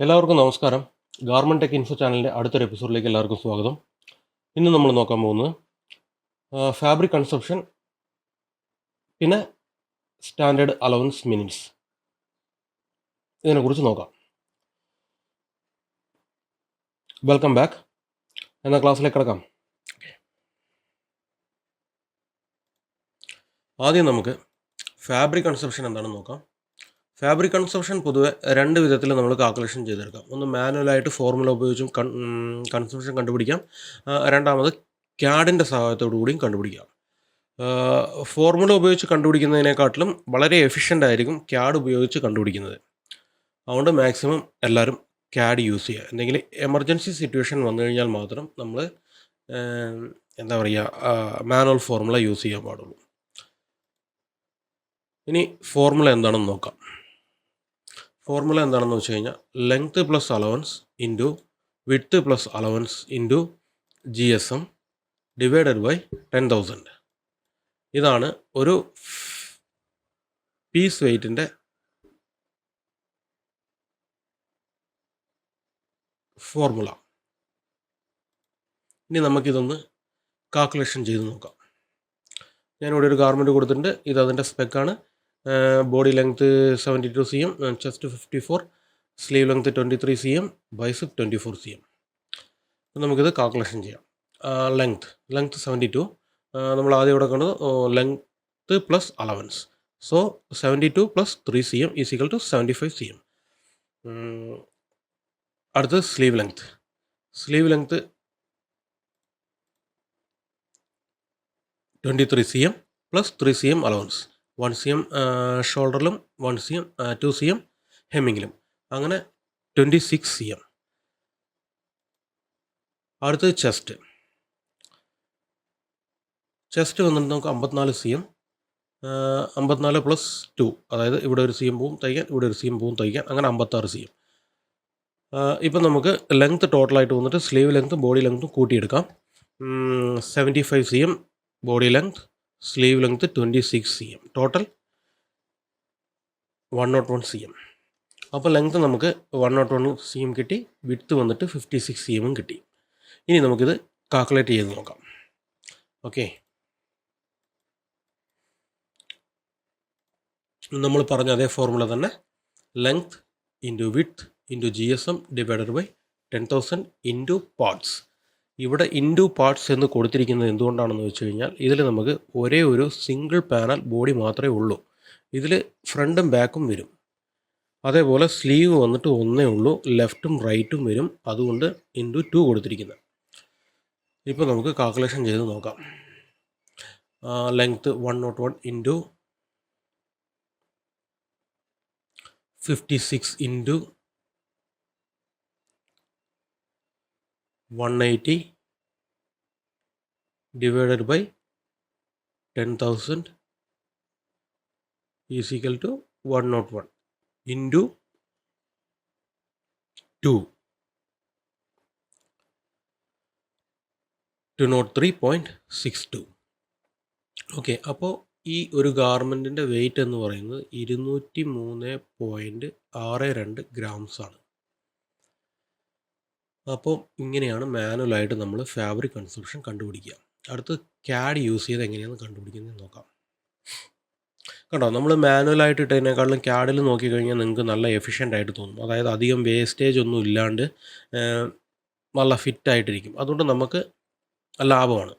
എല്ലാവർക്കും നമസ്കാരം. Garment tech info ചാനലിൻ്റെ അടുത്തൊരു എപ്പിസോഡിലേക്ക് എല്ലാവർക്കും സ്വാഗതം. ഇന്ന് നമ്മൾ നോക്കാൻ പോകുന്നത് ഫാബ്രിക് കൺസപ്ഷൻ പിന്നെ സ്റ്റാൻഡേർഡ് അലവൻസ് മിനിറ്റ്സ് ഇതിനെക്കുറിച്ച് നോക്കാം. Welcome back. എന്നാൽ ക്ലാസ്സിലേക്ക് കിടക്കാം. ആദ്യം നമുക്ക് ഫാബ്രിക് കൺസപ്ഷൻ എന്താണെന്ന് നോക്കാം. ഫാബ്രിക് കൺസപ്ഷൻ പൊതുവെ രണ്ട് വിധത്തിൽ നമ്മൾ കാൽക്കുലേഷൻ ചെയ്തെടുക്കാം. ഒന്ന് മാനുവലായിട്ട് ഫോർമുല ഉപയോഗിച്ചും കൺസപ്ഷൻ കണ്ടുപിടിക്കാം. രണ്ടാമത് ക്യാഡിൻ്റെ സഹായത്തോടു കൂടിയും കണ്ടുപിടിക്കാം. ഫോർമുല ഉപയോഗിച്ച് കണ്ടുപിടിക്കുന്നതിനെക്കാട്ടിലും വളരെ എഫിഷ്യൻ്റ് ആയിരിക്കും ക്യാഡ് ഉപയോഗിച്ച് കണ്ടുപിടിക്കുന്നത്. അതുകൊണ്ട് മാക്സിമം എല്ലാവരും ക്യാഡ് യൂസ് ചെയ്യുക. എന്തെങ്കിലും എമർജൻസി സിറ്റുവേഷൻ വന്നു കഴിഞ്ഞാൽ മാത്രം നമ്മൾ മാനുവൽ ഫോർമുല യൂസ് ചെയ്യാൻ പാടുള്ളൂ. ഇനി ഫോർമുല എന്താണെന്ന് നോക്കാം. ഫോർമുല എന്താണെന്ന് വെച്ച് കഴിഞ്ഞാൽ length plus allowance into width plus allowance into GSM divided by 10,000. ഇതാണ് ഒരു പീസ് വെയ്റ്റിൻ്റെ ഫോർമുല. ഇനി നമുക്കിതൊന്ന് കാൽക്കുലേഷൻ ചെയ്ത് നോക്കാം. ഞാനിവിടെ ഒരു ഗാർമെൻറ്റ് കൊടുത്തിട്ടുണ്ട്. ഇത് അതിൻ്റെ സ്പെക്കാണ്. Body length 72 cm, chest 54, sleeve length 23 cm, bicep 24 cm. നമുക്കിത് കാൽക്കുലേഷൻ ചെയ്യാം. ലെങ്ത് 72. നമ്മൾ ആദ്യം ഇവിടെ കണ്ടത് length plus allowance. So 72 plus 3 cm is equal to 75 cm. അടുത്തത് sleeve length 23 cm plus 3 cm allowance. 1 cm ഷോൾഡറിലും 2 cm ഹെമ്മിങ്ങിലും, അങ്ങനെ 26 cm. അടുത്തത് ചെസ്റ്റ് വന്നിട്ട് നമുക്ക് 54 cm. 54 പ്ലസ് 2, അതായത് ഇവിടെ ഒരു cm പോവും തയ്ക്കാൻ, ഇവിടെ ഒരു cm പോവും തയ്ക്കാൻ, അങ്ങനെ 56 cm. ഇപ്പം നമുക്ക് ലെങ്ത് ടോട്ടലായിട്ട് വന്നിട്ട് സ്ലീവ് ലെങ്ത്തും ബോഡി ലെങ്ത്തും കൂട്ടിയെടുക്കാം. 75 cm body length, sleeve length 26 cm, total 101 cm. അപ്പോൾ ലെങ്ത് നമുക്ക് 101 cm കിട്ടി, വിഡ്ത്ത് വന്നിട്ട് 56 cm കിട്ടി. ഇനി നമുക്കിത് കാൽക്കുലേറ്റ് ചെയ്ത് നോക്കാം. ഓക്കെ, നമ്മൾ പറഞ്ഞ അതേ ഫോർമുല തന്നെ. Length into width into GSM divided by 10,000 into parts. ഇവിടെ ഇൻറ്റു പാർട്സ് എന്ന് കൊടുത്തിരിക്കുന്നത് എന്തുകൊണ്ടാണെന്ന് വെച്ച് കഴിഞ്ഞാൽ ഇതിൽ നമുക്ക് ഒരേ ഒരു സിംഗിൾ പാനൽ ബോഡി മാത്രമേ ഉള്ളൂ. ഇതിൽ ഫ്രണ്ടും ബാക്കും വരും. അതേപോലെ സ്ലീവ് വന്നിട്ട് ഒന്നേ ഉള്ളൂ, ലെഫ്റ്റും റൈറ്റും വരും. അതുകൊണ്ട് ഇൻറ്റു 2 കൊടുത്തിരിക്കുന്നത്. ഇപ്പോൾ നമുക്ക് കാൽക്കുലേഷൻ ചെയ്ത് നോക്കാം. Length 101 into 56 into 180 divided by 10,000 is equal to 101 into 2, 203.62. Okay, അപ്പോൾ ഈ ഒരു ഗാർമെൻറ്റിൻ്റെ വെയ്റ്റ് എന്ന് പറയുന്നത് 203.62 ഗ്രാംസ് ആണ്. അപ്പോൾ ഇങ്ങനെയാണ് മാനുവലായിട്ട് നമ്മൾ ഫാബ്രിക് കൺസപ്ഷൻ കണ്ടുപിടിക്കുക. അടുത്ത് ക്യാഡ് യൂസ് ചെയ്ത് എങ്ങനെയാണ് കണ്ടുപിടിക്കുന്നത് നോക്കാം. കണ്ടോ, നമ്മൾ മാനുവലായിട്ട് ഇട്ടതിനേക്കാളും ക്യാഡിൽ നോക്കിക്കഴിഞ്ഞാൽ നിങ്ങൾക്ക് നല്ല എഫിഷ്യൻ്റ് ആയിട്ട് തോന്നും. അതായത് അധികം വേസ്റ്റേജ് ഒന്നും ഇല്ലാണ്ട് നല്ല ഫിറ്റായിട്ടിരിക്കും. അതുകൊണ്ട് നമുക്ക് ലാഭമാണ്.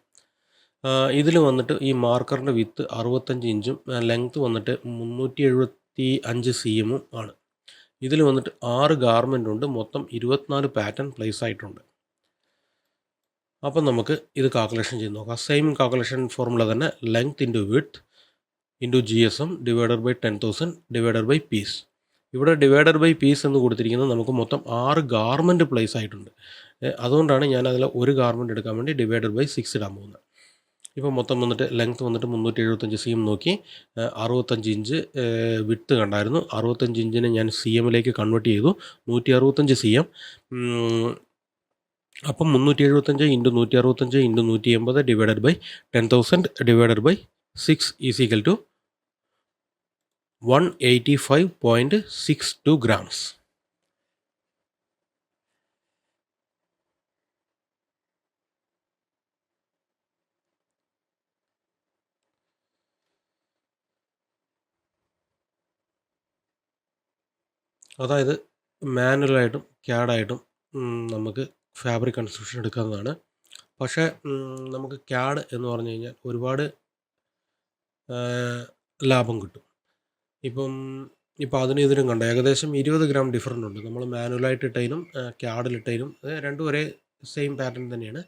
ഇതിൽ വന്നിട്ട് ഈ മാർക്കറിൻ്റെ വിത്ത് 65 ഇഞ്ചും ലെങ്ത്ത് വന്നിട്ട് 375 cm ആണ്. ഇതിൽ വന്നിട്ട് 6 ഗാർമെൻ്റ് ഉണ്ട്. മൊത്തം 24 പാറ്റേൺ പ്ലേസ് ആയിട്ടുണ്ട്. അപ്പം നമുക്ക് ഇത് കാൽക്കുലേഷൻ ചെയ്ത് നോക്കാം. സെയിം കാൽക്കുലേഷൻ ഫോർമുല തന്നെ. Length into width into GSM divided by 10,000 divided by piece. ഇവിടെ ഡിവൈഡഡ് ബൈ പീസ് എന്ന് കൊടുത്തിരിക്കുന്നത് നമുക്ക് മൊത്തം 6 ഗാർമെൻറ്റ് പ്ലേസ് ആയിട്ടുണ്ട്. അതുകൊണ്ടാണ് ഞാൻ അതിൽ ഒരു ഗാർമെൻറ്റ് എടുക്കാൻ വേണ്ടി ഡിവൈഡഡ് ബൈ 6 ഇടാൻ പോകുന്നത്. ഇപ്പോൾ മൊത്തം വന്നിട്ട് ലെങ്ത്ത് വന്നിട്ട് 375 cm നോക്കി, 65 ഇഞ്ച് വിഡ്ത്ത് കണ്ടായിരുന്നു. 65 ഇഞ്ചിനെ ഞാൻ CMലേക്ക് കൺവേർട്ട് ചെയ്തു, 165 cm. അപ്പം 375 into 165 into 180 divided by 10,000 divided by 6 is equal to 185.62 grams. അതായത് മാനുവലായിട്ടും ക്യാഡായിട്ടും നമുക്ക് ഫാബ്രിക് കൺസ്ട്രക്ഷൻ എടുക്കാവുന്നതാണ്. പക്ഷേ നമുക്ക് ക്യാഡ് എന്ന് പറഞ്ഞു കഴിഞ്ഞാൽ ഒരുപാട് ലാഭം കിട്ടും. ഇപ്പം അതിനും ഇതിനും കണ്ടോ ഏകദേശം 20 ഗ്രാം ഡിഫറൻ്റ് ഉണ്ട്. നമ്മൾ മാനുവലായിട്ട് ഇട്ടതിനും ക്യാഡിലിട്ടതിനും രണ്ടും ഒരേ സെയിം പാറ്റേൺ തന്നെയാണ്.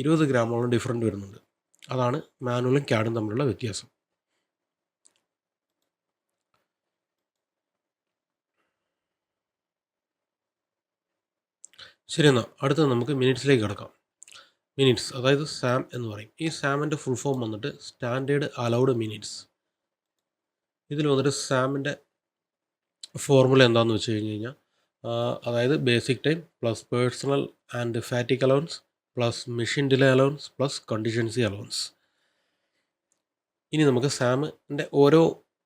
20 ഗ്രാമോളം ഡിഫറൻ്റ് വരുന്നുണ്ട്. അതാണ് മാനുവലും ക്യാഡും തമ്മിലുള്ള വ്യത്യാസം. ശരി, എന്നാൽ അടുത്തത് നമുക്ക് മിനിറ്റ്സിലേക്ക് കിടക്കാം. മിനിറ്റ്സ് അതായത് സാം എന്ന് പറയും. ഈ സാമിൻ്റെ ഫുൾ ഫോം വന്നിട്ട് സ്റ്റാൻഡേർഡ് അലൗഡ് മിനിറ്റ്സ്. ഇതിൽ വന്നിട്ട് സാമിൻ്റെ ഫോർമുല എന്താണെന്ന് വെച്ച് കഴിഞ്ഞ് കഴിഞ്ഞാൽ അതായത് basic time plus personal and fatigue allowance plus machine delay allowance plus contingency allowance. ഇനി നമുക്ക് സാമിൻ്റെ ഓരോ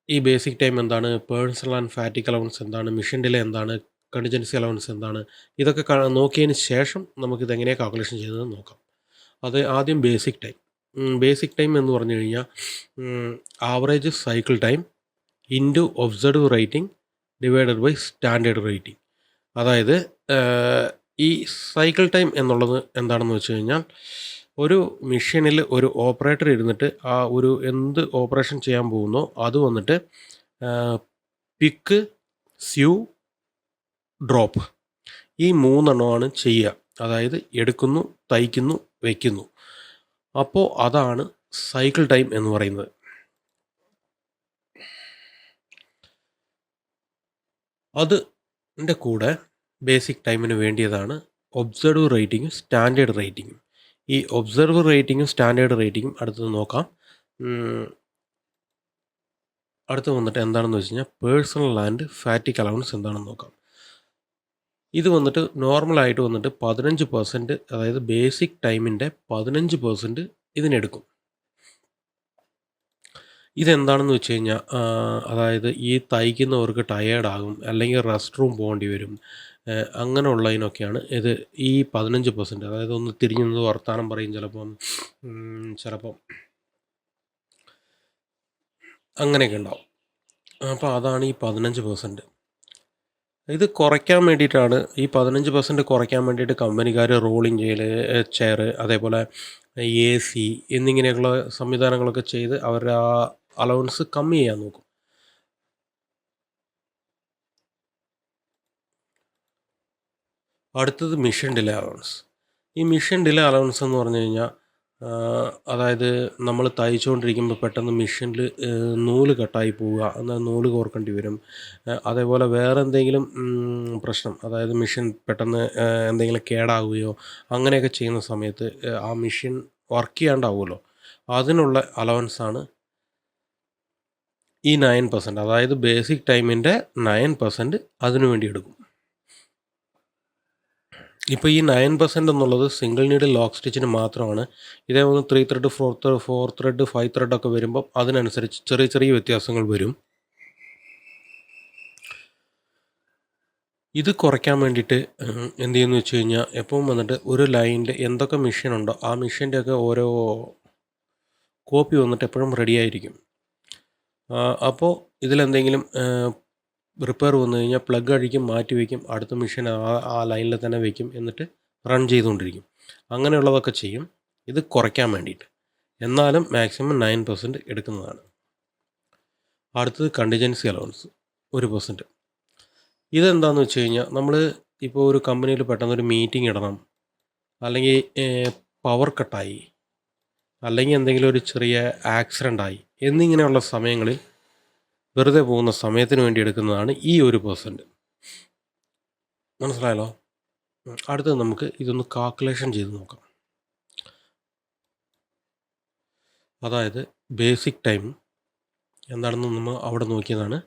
ഈ ബേസിക് ടൈം എന്താണ്, പേഴ്സണൽ ആൻഡ് ഫാറ്റിക് അലവൻസ് എന്താണ്, മെഷീൻ ഡിലേ എന്താണ്, കണ്ടിജൻസി അലവൻസ് എന്താണ്, ഇതൊക്കെ നോക്കിയതിന് ശേഷം നമുക്കിതെങ്ങനെയാണ് കാൽക്കുലേഷൻ ചെയ്തത് നോക്കാം. അത് ആദ്യം ബേസിക് ടൈം. ബേസിക് ടൈം എന്ന് പറഞ്ഞു കഴിഞ്ഞാൽ average cycle time into observe rating divided by standard rating. അതായത് ഈ സൈക്കിൾ ടൈം എന്നുള്ളത് എന്താണെന്ന് വെച്ച് കഴിഞ്ഞാൽ ഒരു മെഷീനിൽ ഒരു ഓപ്പറേറ്റർ ഇരുന്നിട്ട് ആ ഒരു എന്ത് ഓപ്പറേഷൻ ചെയ്യാൻ പോകുന്നോ അത് വന്നിട്ട് പിക്ക്, സ്യൂ, ഡ്രോപ്പ് ഈ 3 എണ്ണമാണ് ചെയ്യുക. അതായത് എടുക്കുന്നു, തയ്ക്കുന്നു, വയ്ക്കുന്നു. അപ്പോൾ അതാണ് സൈക്കിൾ ടൈം എന്ന് പറയുന്നത്. അതിൻ്റെ കൂടെ ബേസിക് ടൈമിന് വേണ്ടിയതാണ് ഒബ്സർവ് റേറ്റിങ്ങും സ്റ്റാൻഡേർഡ് റേറ്റിങ്ങും. ഈ ഒബ്സർവ് റേറ്റിങ്ങും സ്റ്റാൻഡേർഡ് റേറ്റിങ്ങും അടുത്തത് നോക്കാം. അടുത്ത് വന്നിട്ട് എന്താണെന്ന് വെച്ച് കഴിഞ്ഞാൽ പേഴ്സണൽ ആൻഡ് ഫാറ്റിക് അലവൻസ് എന്താണെന്ന് നോക്കാം. ഇത് വന്നിട്ട് നോർമലായിട്ട് വന്നിട്ട് 15%, അതായത് ബേസിക് ടൈമിൻ്റെ 15% ഇതിനെടുക്കും. ഇതെന്താണെന്ന് വെച്ച് കഴിഞ്ഞാൽ അതായത് ഈ തയ്ക്കുന്നവർക്ക് ടയേർഡാകും, അല്ലെങ്കിൽ റെസ്റ്റ് റൂം പോകേണ്ടി വരും, അങ്ങനെയുള്ളതിനൊക്കെയാണ് ഇത് ഈ 15%. അതായത് ഒന്ന് തിരിഞ്ഞു നിന്ന് വർത്താനം പറയും, ചിലപ്പം അങ്ങനെയൊക്കെ ഉണ്ടാവും. അപ്പോൾ അതാണ് ഈ 15%. ഇത് കുറയ്ക്കാൻ വേണ്ടിയിട്ടാണ്, ഈ 15% കുറയ്ക്കാൻ വേണ്ടിയിട്ട് കമ്പനിക്കാർ റോളിംഗ് ചെയ്യൽ, ചെയർ, അതേപോലെ AC എന്നിങ്ങനെയുള്ള സംവിധാനങ്ങളൊക്കെ ചെയ്ത് അവരുടെ ആ അലവൻസ് കമ്മി ചെയ്യാൻ നോക്കും. അടുത്തത് മിഷൻ ഡിലേ അലവൻസ്. ഈ മിഷൻ ഡിലേ അലവൻസ് എന്ന് പറഞ്ഞു കഴിഞ്ഞാൽ അതായത് നമ്മൾ തയ്ച്ചുകൊണ്ടിരിക്കുമ്പോൾ പെട്ടെന്ന് മെഷീനിൽ നൂല് കട്ടായി പോവുക, എന്നാൽ നൂല് കോർക്കേണ്ടി വരും. അതേപോലെ വേറെ എന്തെങ്കിലും പ്രശ്നം, അതായത് മെഷീൻ പെട്ടെന്ന് എന്തെങ്കിലും കേടാവുകയോ അങ്ങനെയൊക്കെ ചെയ്യുന്ന സമയത്ത് ആ മെഷീൻ വർക്ക് ചെയ്യാണ്ടാവുമല്ലോ, അതിനുള്ള അലവൻസാണ് ഈ 9%. അതായത് ബേസിക് ടൈമിൻ്റെ 9% അതിനു വേണ്ടി എടുക്കും. ഇപ്പോൾ ഈ 9% എന്നുള്ളത് സിംഗിൾ നീഡിൽ ലോക്ക് സ്റ്റിച്ചിന് മാത്രമാണ്. ഇതേ ഒന്ന് 3 ത്രെഡ്, 4 ത്രെഡ്, 5 ത്രെഡ് ഒക്കെ വരുമ്പം അതിനനുസരിച്ച് ചെറിയ ചെറിയ വ്യത്യാസങ്ങൾ വരും. ഇത് കുറയ്ക്കാൻ വേണ്ടിയിട്ട് എന്ത് ചെയ്യുന്നു വെച്ച് കഴിഞ്ഞാൽ എപ്പോഴും വന്നിട്ട് ഒരു ലൈനിൽ എന്തൊക്കെ മെഷീൻ ഉണ്ടോ ആ മെഷീൻ്റെയൊക്കെ ഓരോ കോപ്പി വന്നിട്ട് എപ്പോഴും റെഡി ആയിരിക്കും. അപ്പോൾ ഇതിലെന്തെങ്കിലും റിപ്പയർ വന്നു കഴിഞ്ഞാൽ പ്ലഗ് അഴിക്കും, മാറ്റി വയ്ക്കും, അടുത്ത മെഷീൻ ആ ലൈനിൽ തന്നെ വയ്ക്കും, എന്നിട്ട് റൺ ചെയ്തുകൊണ്ടിരിക്കും. അങ്ങനെയുള്ളതൊക്കെ ചെയ്യും ഇത് കുറയ്ക്കാൻ വേണ്ടിയിട്ട്. എന്നാലും മാക്സിമം 9% എടുക്കുന്നതാണ്. അടുത്തത് കണ്ടിജൻസി അലവൻസ് 1%. ഇതെന്താണെന്ന് വെച്ച് കഴിഞ്ഞാൽ നമ്മൾ ഇപ്പോൾ ഒരു കമ്പനിയിൽ പെട്ടെന്നൊരു മീറ്റിംഗ് ഇടണം, അല്ലെങ്കിൽ പവർ കട്ടായി, അല്ലെങ്കിൽ എന്തെങ്കിലും ഒരു ചെറിയ ആക്സിഡൻ്റായി എന്നിങ്ങനെയുള്ള സമയങ്ങളിൽ വെറുതെ പോകുന്ന സമയത്തിന് വേണ്ടി എടുക്കുന്നതാണ് ഈ 1%. മനസ്സിലായല്ലോ? അടുത്തത് നമുക്ക് ഇതൊന്ന് കാൽക്കുലേഷൻ ചെയ്ത് നോക്കാം. അതായത് ബേസിക് ടൈം എന്താണെന്ന് നമ്മൾ അവിടെ നോക്കിയതാണ്.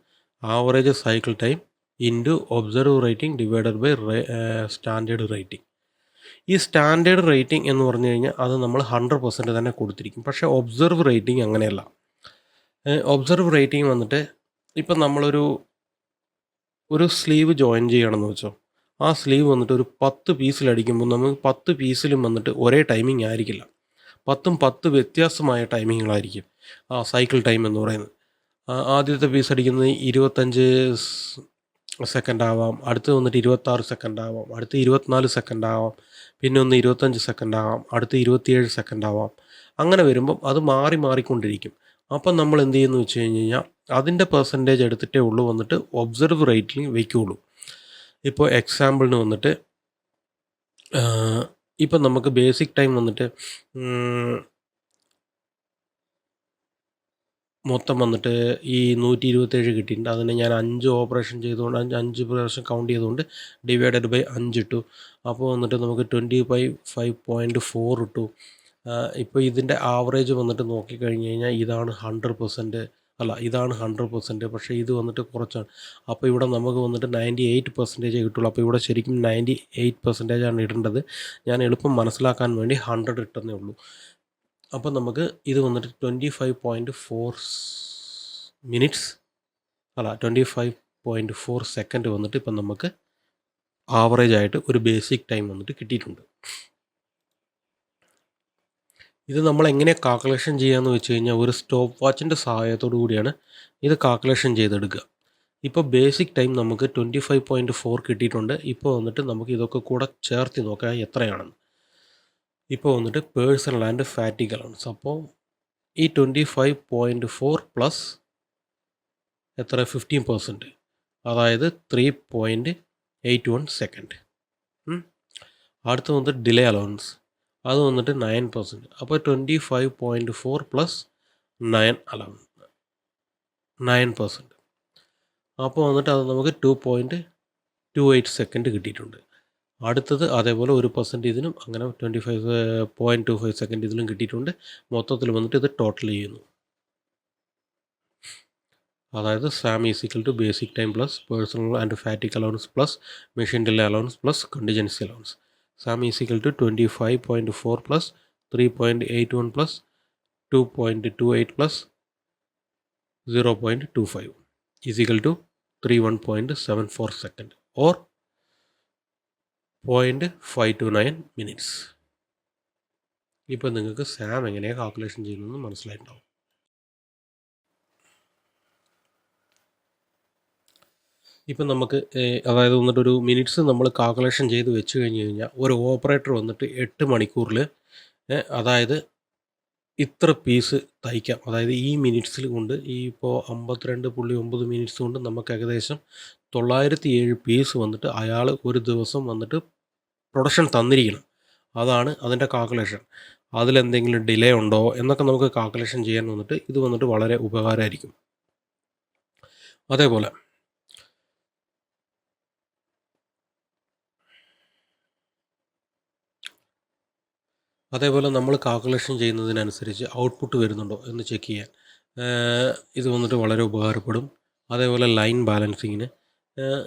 Average cycle time into observe rating divided by standard rating. ഈ സ്റ്റാൻഡേർഡ് റേറ്റിംഗ് എന്ന് പറഞ്ഞു കഴിഞ്ഞാൽ അത് നമ്മൾ 100% തന്നെ കൊടുത്തിരിക്കും. പക്ഷേ ഒബ്സർവ് റേറ്റിംഗ് അങ്ങനെയല്ല. ഒബ്സർവ് റേറ്റിംഗ് വന്നിട്ട് ഇപ്പം നമ്മളൊരു സ്ലീവ് ജോയിൻ ചെയ്യണമെന്ന് വെച്ചോ, ആ സ്ലീവ് വന്നിട്ട് ഒരു 10 പീസിലടിക്കുമ്പോൾ നമുക്ക് 10 പീസിലും വന്നിട്ട് ഒരേ ടൈമിംഗ് ആയിരിക്കില്ല. 10 വ്യത്യാസമായ ടൈമിങ്ങുകളായിരിക്കും ആ സൈക്കിൾ ടൈം എന്ന് പറയുന്നത്. ആദ്യത്തെ പീസ് അടിക്കുന്നത് 25 സെക്കൻഡ് ആവാം, അടുത്ത് വന്നിട്ട് 26 സെക്കൻഡ് ആവാം, അടുത്ത് 24 സെക്കൻഡ് ആവാം, പിന്നെ ഒന്ന് 25 സെക്കൻഡ് ആവാം, അടുത്ത് 27 സെക്കൻഡ് ആവാം. അങ്ങനെ വരുമ്പം അത് മാറി മാറിക്കൊണ്ടിരിക്കും. അപ്പം നമ്മൾ എന്ത് ചെയ്യുന്നു വെച്ച് കഴിഞ്ഞ് കഴിഞ്ഞാൽ അതിൻ്റെ പെർസെൻറ്റേജ് എടുത്തിട്ടേ ഉള്ളൂ വന്നിട്ട് ഒബ്സർവ് റേറ്റിൽ വയ്ക്കുകയുള്ളൂ. ഇപ്പോൾ എക്സാമ്പിളിന് വന്നിട്ട് ഇപ്പം നമുക്ക് ബേസിക് ടൈം വന്നിട്ട് മൊത്തം വന്നിട്ട് ഈ 127 കിട്ടിയിട്ടുണ്ട്. അതിനെ ഞാൻ 5 ഓപ്പറേഷൻ ചെയ്തുകൊണ്ട് 5 പ്രാവശ്യം കൗണ്ട് ചെയ്തുകൊണ്ട് ഡിവൈഡഡ് ബൈ 5 ഇട്ടു. അപ്പോൾ വന്നിട്ട് നമുക്ക് 25.4 ഇട്ടു. ഇപ്പോൾ ഇതിൻ്റെ ആവറേജ് വന്നിട്ട് നോക്കിക്കഴിഞ്ഞ് കഴിഞ്ഞാൽ ഇതാണ് 100%, അല്ല ഇതാണ് 100%, പക്ഷേ ഇത് വന്നിട്ട് കുറച്ചാണ്. അപ്പോൾ ഇവിടെ നമുക്ക് വന്നിട്ട് 98% കിട്ടുള്ളൂ. അപ്പോൾ ഇവിടെ ശരിക്കും 98% ഇടേണ്ടത്. ഞാൻ എളുപ്പം മനസ്സിലാക്കാൻ വേണ്ടി 100 ഇട്ടെന്നേ ഉള്ളൂ. അപ്പോൾ നമുക്ക് ഇത് വന്നിട്ട് 25.4 മിനിറ്റ്സ് അല്ല 25.4 സെക്കൻഡ് വന്നിട്ട് ഇപ്പം നമുക്ക് ആവറേജ് ആയിട്ട് ഒരു ബേസിക് ടൈം വന്നിട്ട് കിട്ടിയിട്ടുണ്ട്. ഇത് നമ്മൾ എങ്ങനെ കാൽക്കുലേഷൻ ചെയ്യാമെന്ന് വെച്ച് കഴിഞ്ഞാൽ ഒരു സ്റ്റോപ്പ് വാച്ചിൻ്റെ സഹായത്തോടു കൂടിയാണ് ഇത് കാൽക്കുലേഷൻ ചെയ്തെടുക്കുക. ഇപ്പോൾ ബേസിക് ടൈം നമുക്ക് 25.4 കിട്ടിയിട്ടുണ്ട്. ഇപ്പോൾ വന്നിട്ട് നമുക്ക് ഇതൊക്കെ കൂടെ ചേർത്ത് നോക്കാം എത്രയാണെന്ന്. ഇപ്പോൾ വന്നിട്ട് പേഴ്സണൽ ആൻഡ് ഫാറ്റിക് അലവൻസ്. അപ്പോൾ ഈ 25.4 പ്ലസ് എത്ര 15%, അതായത് 3.81 സെക്കൻഡ്. അടുത്ത് വന്നിട്ട് ഡിലേ അലവൻസ്, അത് വന്നിട്ട് 9%. അപ്പോൾ 25.4 പ്ലസ് 9%. അപ്പോൾ വന്നിട്ട് അത് നമുക്ക് 2.28 സെക്കൻഡ് കിട്ടിയിട്ടുണ്ട്. അടുത്തത് അതേപോലെ 1% ഇതിനും അങ്ങനെ 25.25 സെക്കൻഡ് ഇതിലും കിട്ടിയിട്ടുണ്ട്. മൊത്തത്തിൽ വന്നിട്ട് ഇത് ടോട്ടൽ ചെയ്യുന്നു. അതായത് sum is equal to basic time plus personal and fatigue allowance plus machine delay allowance plus contingency allowance. Sum is equal to 25.4 plus 3.81 plus 2.28 plus 0.25 is equal to 31.74 second or 0.529 minutes. ഇപ്പോൾ നിങ്ങൾക്ക് Sam എങ്ങനെയാണ് calculation ചെയ്യുന്നതെന്ന് മനസ്സിലായിട്ടുണ്ടാവും. ഇപ്പം നമുക്ക് അതായത് വന്നിട്ടൊരു minutes നമ്മൾ calculation ചെയ്ത് വെച്ച് കഴിഞ്ഞ് കഴിഞ്ഞാൽ ഒരു ഓപ്പറേറ്റർ വന്നിട്ട് 8 മണിക്കൂറിൽ അതായത് ഇത്ര പീസ് തയ്ക്കാം. അതായത് ഈ മിനിറ്റ്സിൽ കൊണ്ട് ഈ ഇപ്പോൾ 52.9 മിനിറ്റ്സ് കൊണ്ട് നമുക്ക് ഏകദേശം 907 പീസ് വന്നിട്ട് അയാൾ ഒരു ദിവസം വന്നിട്ട് പ്രൊഡക്ഷൻ തന്നിരിക്കണം. അതാണ് അതിൻ്റെ കാൽക്കുലേഷൻ. അതിലെന്തെങ്കിലും ഡിലേ ഉണ്ടോ എന്നൊക്കെ നമുക്ക് കാൽക്കുലേഷൻ ചെയ്യാൻ വന്നിട്ട് ഇത് വന്നിട്ട് വളരെ ഉപകാരമായിരിക്കും. അതേപോലെ നമ്മൾ കാൽക്കുലേഷൻ ചെയ്യുന്നതിനനുസരിച്ച് ഔട്ട്പുട്ട് വരുന്നുണ്ടോ എന്ന് ചെക്ക് ചെയ്യാൻ ഇത് വന്നിട്ട് വളരെ ഉപകാരപ്പെടും. അതേപോലെ ലൈൻ ബാലൻസിങ്ങിന്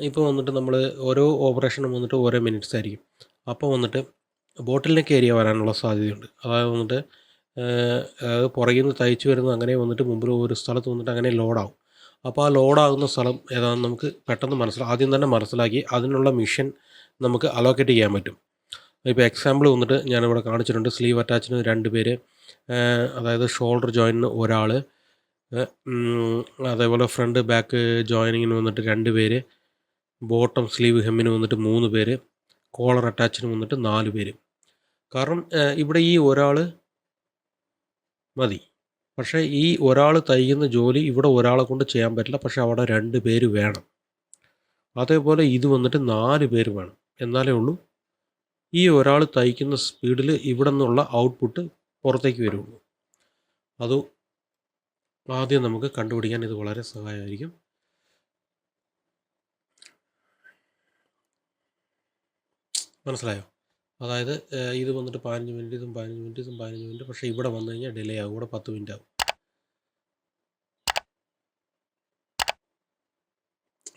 ഇപ്പോൾ വന്നിട്ട് നമ്മൾ ഓരോ ഓപ്പറേഷനും വന്നിട്ട് ഓരോ മിനിറ്റ്സ് ആയിരിക്കും. അപ്പോൾ വന്നിട്ട് ബോട്ടിൽ നെക്ക് ഏരിയ വരാനുള്ള സാധ്യതയുണ്ട്. അതായത് വന്നിട്ട് പുറകിൽ നിന്ന് തയ്ച്ചു വരുന്നത് അങ്ങനെ വന്നിട്ട് മുമ്പിൽ ഒരു സ്ഥലത്ത് വന്നിട്ട് അങ്ങനെ ലോഡാവും. അപ്പോൾ ആ ലോഡാകുന്ന സ്ഥലം ഏതാണെന്ന് നമുക്ക് പെട്ടെന്ന് ആദ്യം തന്നെ മനസ്സിലാക്കി അതിനുള്ള മിഷൻ നമുക്ക് അലോക്കേറ്റ് ചെയ്യാൻ പറ്റും. ഇപ്പോൾ എക്സാമ്പിൾ വന്നിട്ട് ഞാനിവിടെ കാണിച്ചിട്ടുണ്ട്. സ്ലീവ് അറ്റാച്ചിന് 2 പേര്, അതായത് ഷോൾഡർ ജോയിനിന് ഒരാൾ, അതേപോലെ ഫ്രണ്ട് ബാക്ക് ജോയിനിങ്ങിന് വന്നിട്ട് 2 പേര്, ബോട്ടം സ്ലീവ് ഹെമ്മിന് വന്നിട്ട് 3 പേര്, കോളർ അറ്റാച്ചിന് വന്നിട്ട് 4 പേര്. കാരണം ഇവിടെ ഈ ഒരാൾ മതി. പക്ഷേ ഈ ഒരാൾ തയ്ക്കുന്ന ജോലി ഇവിടെ ഒരാളെ കൊണ്ട് ചെയ്യാൻ പറ്റില്ല. പക്ഷേ അവിടെ 2 പേര് വേണം. അതേപോലെ ഇത് വന്നിട്ട് 4 പേര് വേണം. എന്നാലേ ഉള്ളൂ ഈ ഒരാൾ തയ്ക്കുന്ന സ്പീഡിൽ ഇവിടെ നിന്നുള്ള ഔട്ട്പുട്ട് പുറത്തേക്ക് വരുള്ളൂ. അത് ആദ്യം നമുക്ക് കണ്ടുപിടിക്കാൻ ഇത് വളരെ സഹായമായിരിക്കും. മനസ്സിലായോ? അതായത് ഇത് വന്നിട്ട് 15 മിനിറ്റ്, ഇതും 15 മിനിറ്റ്, ഇതും 15 മിനിറ്റ്. പക്ഷേ ഇവിടെ വന്നു കഴിഞ്ഞാൽ ഡിലേ ആകും. ഇവിടെ 10 മിനിറ്റ് ആകും.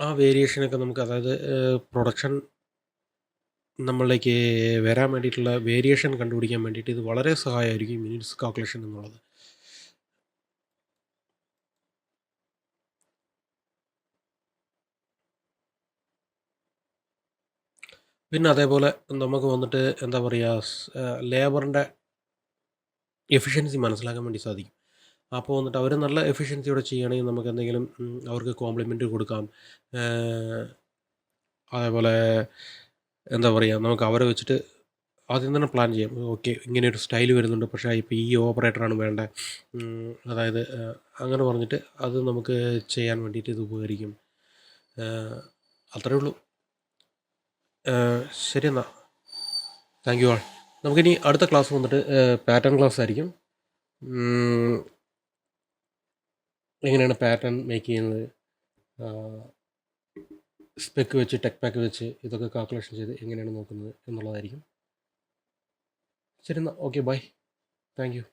ആ വേരിയേഷനൊക്കെ നമുക്ക്, അതായത് പ്രൊഡക്ഷൻ നമ്മളിലേക്ക് വരാൻ വേണ്ടിയിട്ടുള്ള വേരിയേഷൻ കണ്ടുപിടിക്കാൻ വേണ്ടിയിട്ട് ഇത് വളരെ സഹായമായിരിക്കും മിനിറ്റ്സ് കാൽക്കുലേഷൻ എന്നുള്ളത്. പിന്നെ അതേപോലെ നമുക്ക് വന്നിട്ട് എന്താ പറയുക, ലേബറിൻ്റെ എഫിഷ്യൻസി മനസ്സിലാക്കാൻ വേണ്ടി സാധിക്കും. അപ്പോൾ വന്നിട്ട് അവർ നല്ല എഫിഷ്യൻസിയോടെ ചെയ്യുകയാണെങ്കിൽ നമുക്ക് എന്തെങ്കിലും അവർക്ക് കോംപ്ലിമെൻറ്റ് കൊടുക്കാം. അതേപോലെ എന്താ പറയുക, നമുക്ക് അവരെ വെച്ചിട്ട് ആദ്യം തന്നെ പ്ലാൻ ചെയ്യാം. ഓക്കെ, ഇങ്ങനെയൊരു സ്റ്റൈൽ വരുന്നുണ്ട്, പക്ഷേ ഇപ്പോൾ ഈ ഓപ്പറേറ്ററാണ് വേണ്ടത്. അതായത് അങ്ങനെ പറഞ്ഞിട്ട് അത് നമുക്ക് ചെയ്യാൻ വേണ്ടിയിട്ട് ഇത് ഉപകരിക്കും. അത്രയേ ഉള്ളൂ. ശരി എന്നാൽ, താങ്ക് യു ആൾ. നമുക്കിനി അടുത്ത ക്ലാസ് വന്നിട്ട് പാറ്റേൺ ക്ലാസ് ആയിരിക്കും. എങ്ങനെയാണ് പാറ്റേൺ മേക്ക് ചെയ്യുന്നത്, സ്പെക്ക് വെച്ച് ടെക് പാക്ക് വെച്ച് ഇതൊക്കെ കാൽക്കുലേഷൻ ചെയ്ത് എങ്ങനെയാണ് നോക്കുന്നത് എന്നുള്ളതായിരിക്കും. ശരി എന്നാൽ, ഓക്കെ, ബൈ, താങ്ക് യു.